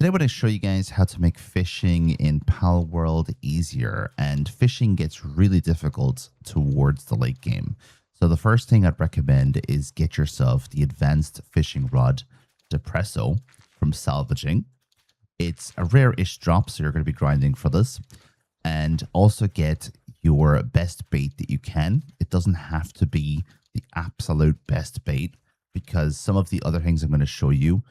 Today I want to show you guys how to make fishing in Palworld easier, and fishing gets really difficult towards the late game. So the first thing I'd recommend is get yourself the advanced fishing rod Depresso from salvaging. It's a rare-ish drop, so you're going to be grinding for this. And also get your best bait that you can. It doesn't have to be the absolute best bait, because some of the other things I'm going to show you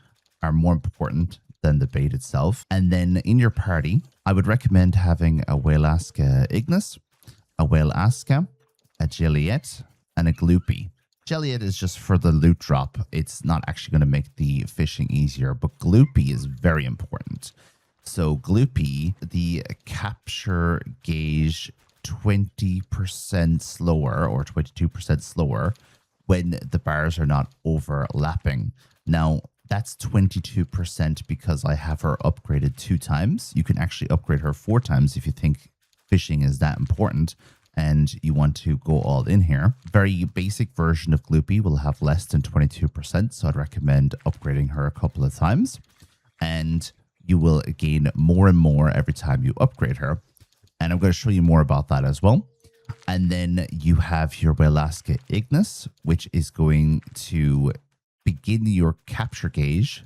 are more important than the bait itself. And then in your party, I would recommend having a Whaleaska Ignis, a Whaleaska, a Joliet, and a Gloopy. Joliet is just for the loot drop. It's not actually going to make the fishing easier, but Gloopy is very important. So Gloopy, the capture gauge 20% slower or 22% slower when the bars are not overlapping. Now, that's 22% because I have her upgraded 2 times. You can actually upgrade her 4 times if you think fishing is that important and you want to go all in here. Very basic version of Gloopy will have less than 22%, so I'd recommend upgrading her a couple of times. And you will gain more and more every time you upgrade her. And I'm going to show you more about that as well. And then you have your Whaleaska Ignis, which is going to begin your capture gauge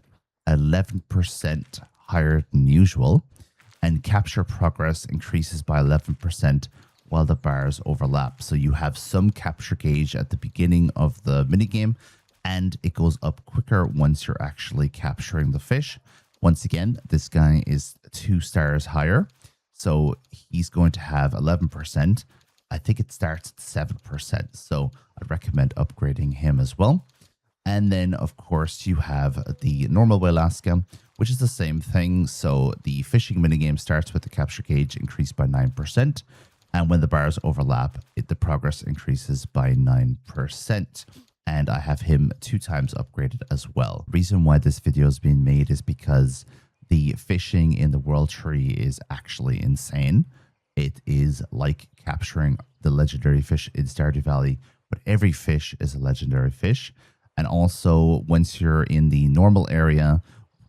11% higher than usual, and capture progress increases by 11% while the bars overlap. So you have some capture gauge at the beginning of the minigame, and it goes up quicker once you're actually capturing the fish. Once again, this guy is 2 stars higher, so he's going to have 11%. I think it starts at 7%, so I'd recommend upgrading him as well. And then, of course, you have the normal Whaleaska, which is the same thing. So the fishing minigame starts with the capture gauge increased by 9%. And when the bars overlap, the progress increases by 9%. And I have him 2 times upgraded as well. Reason why this video is being made is because the fishing in the World Tree is actually insane. It is like capturing the legendary fish in Stardew Valley, but every fish is a legendary fish. And also, once you're in the normal area,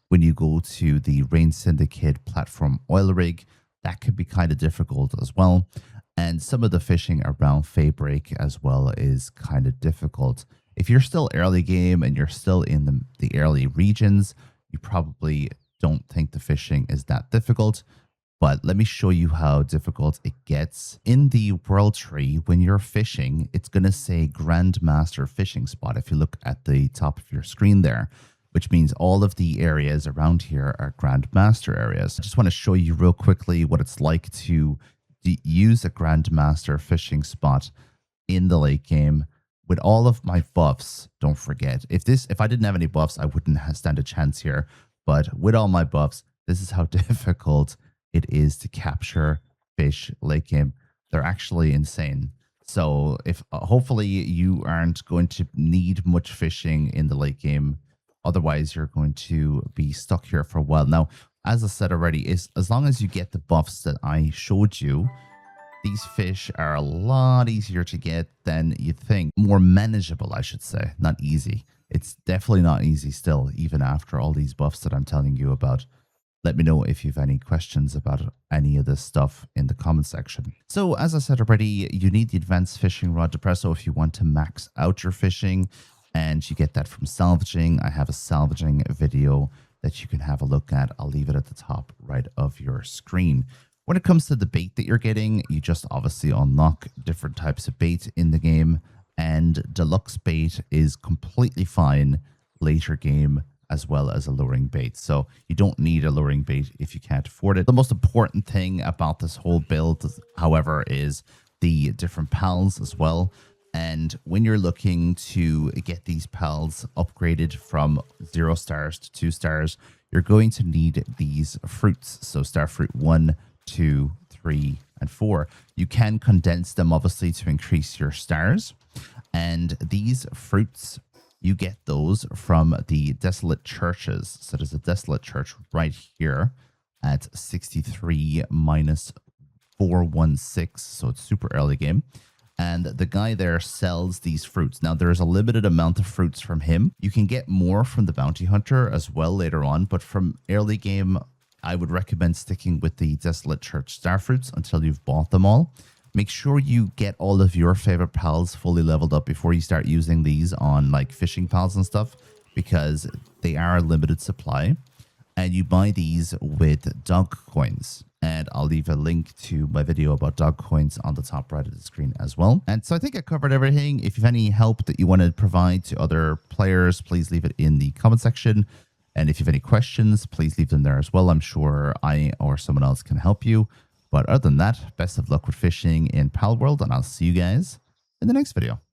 when you go to the Rain Syndicate platform oil rig, that can be kind of difficult as well. And some of the fishing around Faybreak as well is kind of difficult. If you're still early game and you're still in the early regions, you probably don't think the fishing is that difficult. But let me show you how difficult it gets. In the World Tree, when you're fishing, it's going to say Grandmaster Fishing Spot if you look at the top of your screen there, which means all of the areas around here are Grandmaster areas. I just want to show you real quickly what it's like to use a Grandmaster Fishing Spot in the late game. With all of my buffs, don't forget, if I didn't have any buffs, I wouldn't stand a chance here. But with all my buffs, this is how difficult it is to capture fish late game. They're actually insane. So if hopefully you aren't going to need much fishing in the late game. Otherwise, you're going to be stuck here for a while. Now, as I said already, as long as you get the buffs that I showed you, these fish are a lot easier to get than you think. More manageable, I should say, not easy. It's definitely not easy still, even after all these buffs that I'm telling you about. Let me know if you have any questions about any of this stuff in the comment section. So as I said already, you need the advanced fishing rod Depresso if you want to max out your fishing, and you get that from salvaging. I have a salvaging video that you can have a look at. I'll leave it at the top right of your screen. When it comes to the bait that you're getting, you just obviously unlock different types of bait in the game, and deluxe bait is completely fine later game, as well as a luring bait. So you don't need a luring bait if you can't afford it. The most important thing about this whole build, however, is the different pals as well. And when you're looking to get these pals upgraded from 0 stars to 2 stars, you're going to need these fruits. So star fruit 1, 2, 3, and 4. You can condense them obviously to increase your stars. And these fruits, you get those from the Desolate Churches. So there's a Desolate Church right here at 63 minus 416. So it's super early game. and the guy there sells these fruits. Now, there's a limited amount of fruits from him. You can get more from the bounty hunter as well later on, but from early game, I would recommend sticking with the Desolate Church star fruits until you've bought them all. Make sure you get all of your favorite pals fully leveled up before you start using these on like fishing pals and stuff, because they are a limited supply. And you buy these with dog coins. And I'll leave a link to my video about dog coins on the top right of the screen as well. And so I think I covered everything. If you have any help that you want to provide to other players, please leave it in the comment section. And if you have any questions, please leave them there as well. I'm sure I or someone else can help you. But other than that, best of luck with fishing in Palworld, and I'll see you guys in the next video.